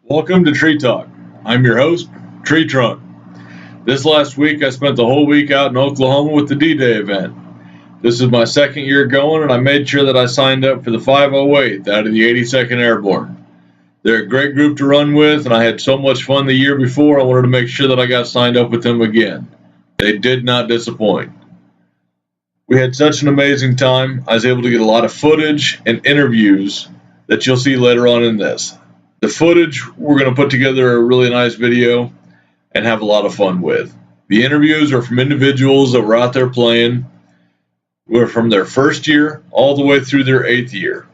Welcome to Tree Talk. I'm your host, Tree Trunk. This last week, I spent the whole week out in Oklahoma with the D-Day event. This is my second year going, and I made sure that I signed up for the 508 out of the 82nd Airborne. They're a great group to run with, and I had so much fun the year before, I wanted to make sure that I got signed up with them again. They did not disappoint. We had such an amazing time. I was able to get a lot of footage and interviews that you'll see later on in this. The footage, we're going to put together a really nice video and have a lot of fun with. The interviews are from individuals that were out there playing. We're from their first year all the way through their 8th year.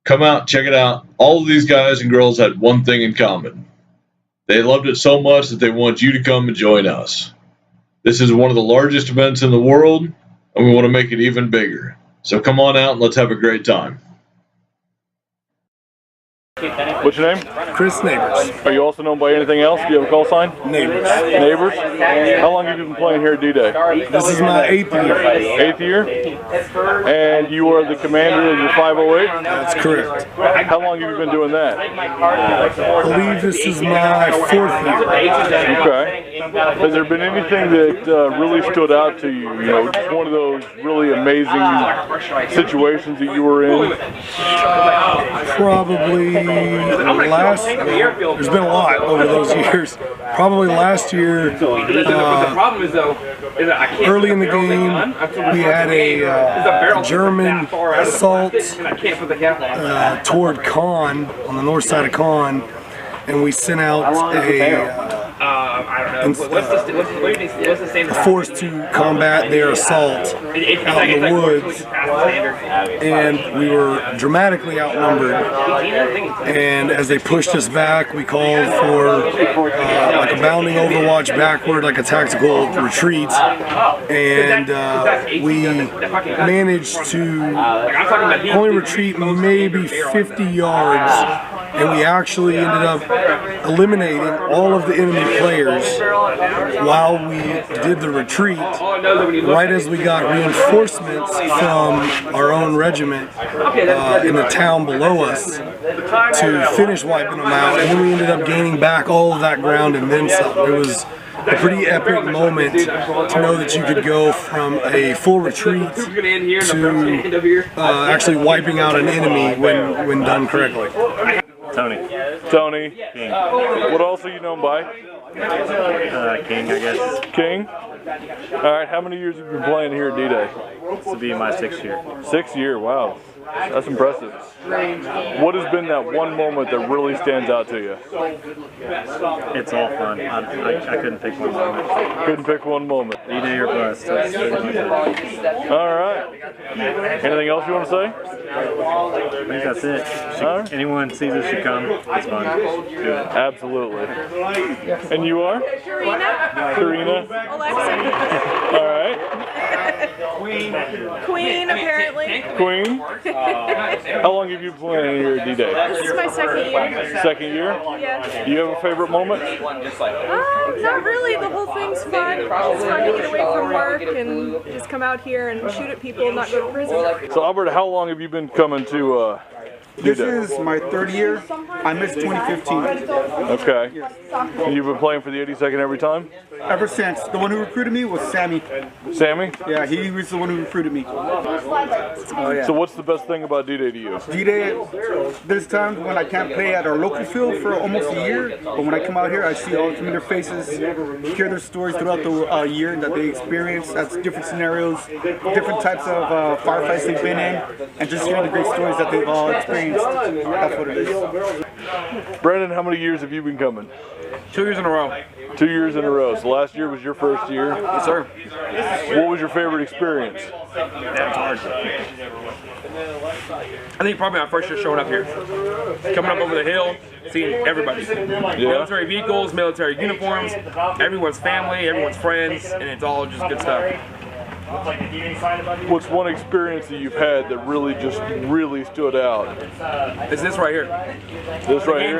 Come out, check it out. All of these guys and girls had one thing in common. They loved it so much that they want you to come and join us. This is one of the largest events in the world, and we want to make it even bigger. So come on out and let's have a great time. What's your name? Chris Neighbors. Are you also known by anything else? Do you have a call sign? Neighbors. Neighbors? How long have you been playing here at D-Day? This is my 8th year. 8th year? And you are the commander of your 508? That's correct. How long have you been doing that? I believe this is my 4th year. Okay. Has there been anything that really stood out to you? You know, just one of those really amazing situations that you were in? Probably there's been a lot over those years. Probably last year, early in the game, we had a German assault toward Caen, on the north side of Caen, and we sent out a force to combat their assault out in the woods, and we were dramatically outnumbered, and as they pushed us back, we called for like a bounding overwatch backward, like a tactical retreat, and we managed to only retreat maybe 50 yards, and we actually ended up eliminating all of the enemy players while we did the retreat, right as we got reinforcements from our own regiment in the town below us to finish wiping them out, and then we ended up gaining back all of that ground and then some. It was a pretty epic moment to know that you could go from a full retreat to actually wiping out an enemy when done correctly. Tony. King. What else are you known by? King, I guess. King? Alright, how many years have you been playing here at D-Day? This will be my 6th year. 6th year, wow. That's impressive. What has been that one moment that really stands out to you? It's all fun. I couldn't pick one moment. Couldn't pick one moment. D-Day or bust. Alright. Anything else you want to say? I think that's it. Anyone sees us should come. It's fun. Absolutely. And you are? Karina. Alexa. Alright. Queen, apparently. Queen. How long have you been playing here at D-Day? This is my 2nd year. 2nd year? Yeah. Do you have a favorite moment? Not really. The whole thing's fun. It's fun to get away from work and just come out here and shoot at people and not go to prison. So Albert, how long have you been coming to This is my 3rd year. I missed 2015. Okay. And you've been playing for the 82nd every time? Ever since. The one who recruited me was Sammy. Sammy? Yeah, he was the one who recruited me. So what's the best thing about D-Day to you? D-Day, there's times when I can't play at our local field for almost a year, but when I come out here, I see all the familiar faces, hear their stories throughout the year that they experienced. That's different scenarios, different types of firefights they've been in, and just hearing the great stories that they've all experienced. That's what it is. Brandon, how many years have you been coming? 2 years in a row. 2 years in a row. So last year was your first year? Yes, sir. What was your favorite experience? That's hard. I think probably my first year showing up here. Coming up over the hill, seeing everybody. Military vehicles, military uniforms, everyone's family, everyone's friends, and it's all just good stuff. What's one experience that you've had that really stood out? It's this right here. This right here?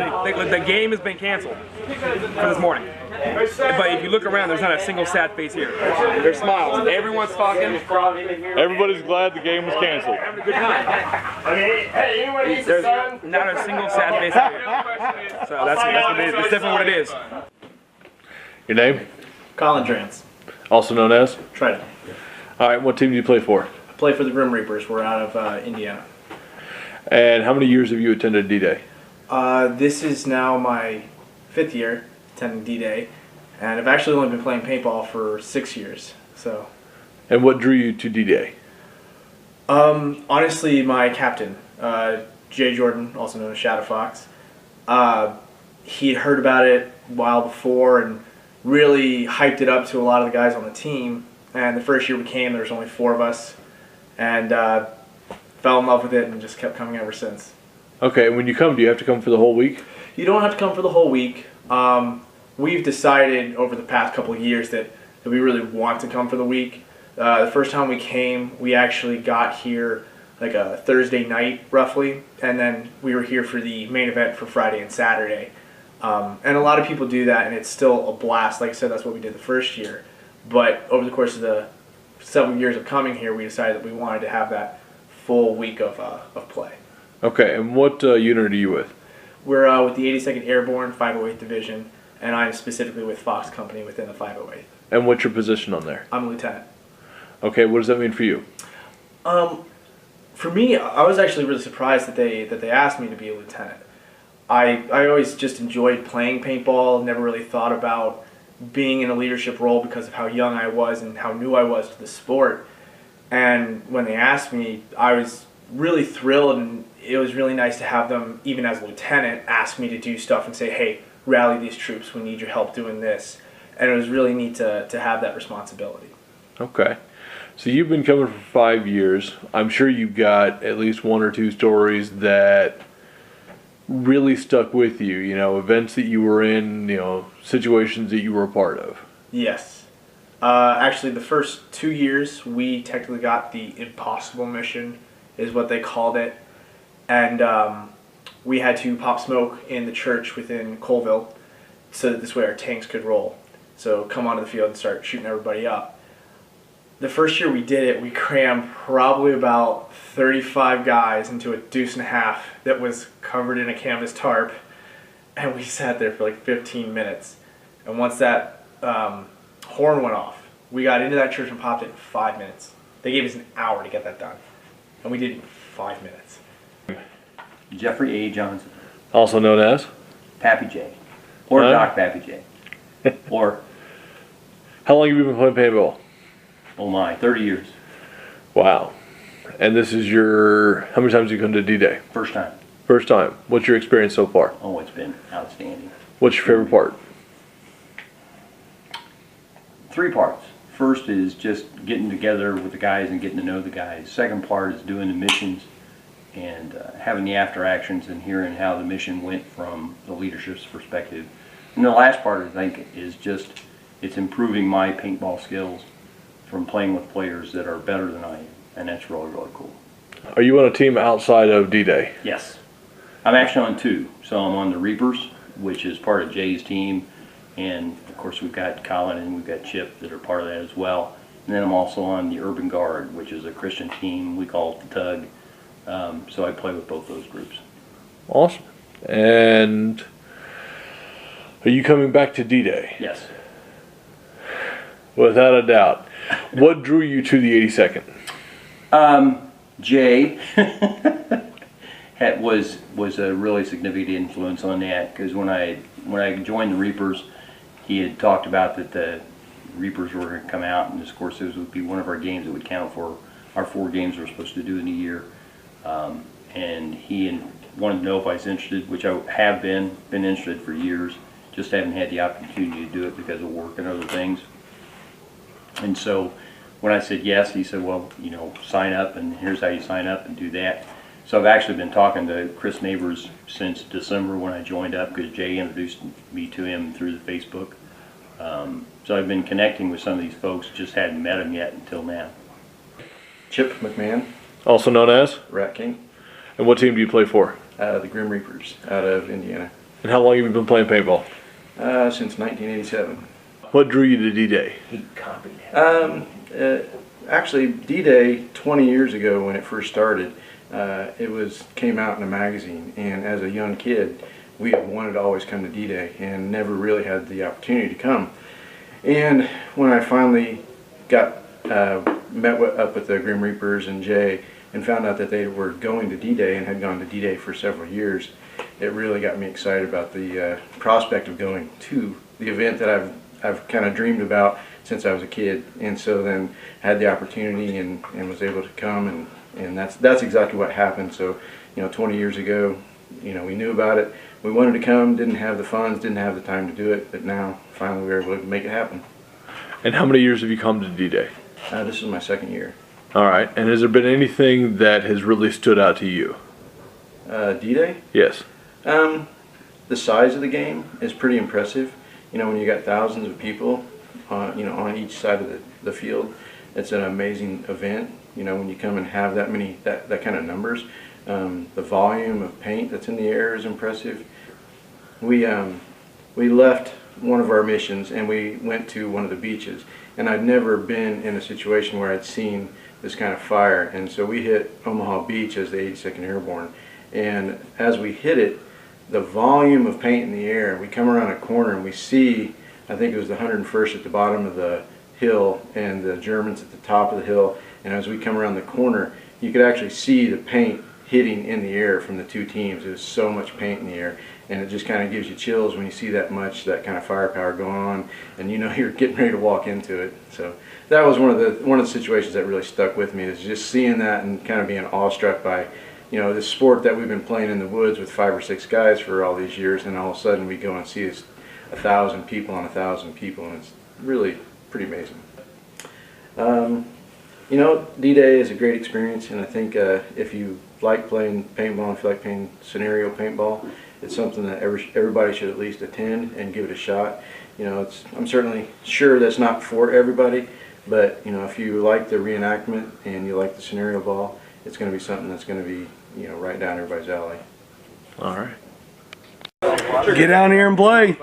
The game has been canceled for this morning. But if you look around, there's not a single sad face here. There's smiles. Everyone's talking. Everybody's glad the game was canceled. Having a good time. There's not a single sad face here. So that's what it is. It's definitely what it is. Your name? Colin Drance. Also known as? Trident. All right, what team do you play for? I play for the Grim Reapers. We're out of Indiana. And how many years have you attended D-Day? This is now my 5th year attending D-Day, and I've actually only been playing paintball for 6 years. So. And what drew you to D-Day? Honestly, my captain, Jay Jordan, also known as Shadow Fox, he'd heard about it a while before and really hyped it up to a lot of the guys on the team. And the first year we came, there was only 4 of us, and fell in love with it and just kept coming ever since. Okay, and when you come, do you have to come for the whole week? You don't have to come for the whole week. We've decided over the past couple of years that we really want to come for the week. The first time we came, we actually got here like a Thursday night, roughly, and then we were here for the main event for Friday and Saturday. And a lot of people do that, and it's still a blast. Like I said, that's what we did the first year. But over the course of the several years of coming here, we decided that we wanted to have that full week of play. Okay, and what unit are you with? We're with the 82nd Airborne 508th Division, and I'm specifically with Fox Company within the 508th. And what's your position on there? I'm a lieutenant. Okay, what does that mean for you? For me, I was actually really surprised that they asked me to be a lieutenant. I always just enjoyed playing paintball, never really thought about being in a leadership role because of how young I was and how new I was to the sport. And when they asked me, I was really thrilled, and it was really nice to have them, even as a lieutenant, ask me to do stuff and say, hey, rally these troops, we need your help doing this. And it was really neat to have that responsibility. Okay. So you've been coming for 5 years. I'm sure you've got at least 1 or 2 stories that really stuck with you, you know, events that you were in, you know, situations that you were a part of. Yes. Actually, the first 2 years, we technically got the impossible mission, is what they called it. And we had to pop smoke in the church within Colville so that this way our tanks could roll. So come onto the field and start shooting everybody up. The first year we did it, we crammed probably about 35 guys into a deuce and a half that was covered in a canvas tarp, and we sat there for like 15 minutes. And once that horn went off, we got into that church and popped it in 5 minutes. They gave us an hour to get that done, and we did it in 5 minutes. Jeffrey A. Johnson. Also known as? Pappy J. Or Doc Pappy J. Or, How long have you been playing paintball? oh my, 30 years. Wow. And this is your, how many times have you come to D-Day? First time. First time. What's your experience so far? Oh, it's been outstanding. What's your favorite part? 3 parts. First is just getting together with the guys and getting to know the guys. Second part is doing the missions and having the after actions and hearing how the mission went from the leadership's perspective. And the last part, I think, is just, it's improving my paintball skills from playing with players that are better than I am. And that's really, really cool. Are you on a team outside of D-Day? Yes. I'm actually on 2. So I'm on the Reapers, which is part of Jay's team. And of course we've got Colin and we've got Chip that are part of that as well. And then I'm also on the Urban Guard, which is a Christian team. We call it the Tug. So I play with both those groups. Awesome. And are you coming back to D-Day? Yes. Without a doubt. What drew you to the 82nd? Jay was a really significant influence on that, because when I joined the Reapers, he had talked about that the Reapers were going to come out, and of course this would be one of our games that would count for our 4 games we're supposed to do in a year. And he wanted to know if I was interested, which I have been interested for years, just haven't had the opportunity to do it because of work and other things. And so when I said yes, he said, well, you know, sign up, and here's how you sign up and do that. So I've actually been talking to Chris Neighbors since December when I joined up, because Jay introduced me to him through the Facebook. So I've been connecting with some of these folks, just hadn't met them yet until now. Chip McMahon, Also known as? Rat King, And what team do you play for? the Grim Reapers out of Indiana, And how long have you been playing paintball? since 1987. What drew you to D-Day? Actually, D-Day 20 years ago when it first started, came out in a magazine, and as a young kid, we had wanted to always come to D-Day and never really had the opportunity to come. And when I finally got up with the Grim Reapers and Jay and found out that they were going to D-Day and had gone to D-Day for several years, it really got me excited about the prospect of going to the event that I've kind of dreamed about since I was a kid. And so then had the opportunity and was able to come, and that's exactly what happened. So, 20 years ago, we knew about it. We wanted to come, didn't have the funds, didn't have the time to do it, but now finally we were able to make it happen. And how many years have you come to D-Day? This is my second year. All right. And has there been anything that has really stood out to you? D-Day? Yes. The size of the game is pretty impressive. When you got thousands of people on each side of the field, it's an amazing event. When you come and have that many, that kind of numbers, the volume of paint that's in the air is impressive. We left one of our missions and we went to one of the beaches, and I'd never been in a situation where I'd seen this kind of fire. And so we hit Omaha Beach as the 82nd Airborne, and as we hit it, the volume of paint in the air, we come around a corner and we see, I think it was the 101st at the bottom of the hill and the Germans at the top of the hill, and as we come around the corner, you could actually see the paint hitting in the air from the two teams. There's so much paint in the air, and it just kind of gives you chills when you see that kind of firepower going on, and you're getting ready to walk into it. So that was one of the situations that really stuck with me, is just seeing that and kind of being awestruck by this sport that we've been playing in the woods with 5 or 6 guys for all these years, and all of a sudden we go and see this 1,000 people on 1,000 people, and it's really pretty amazing. D-Day is a great experience, and I think if you like playing paintball, if you like playing scenario paintball, it's something that everybody should at least attend and give it a shot. I'm certainly sure that's not for everybody, but if you like the reenactment and you like the scenario ball, it's going to be something that's going to be right down everybody's alley. All right. Get down here and play.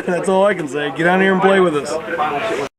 That's all I can say. Get down here and play with us.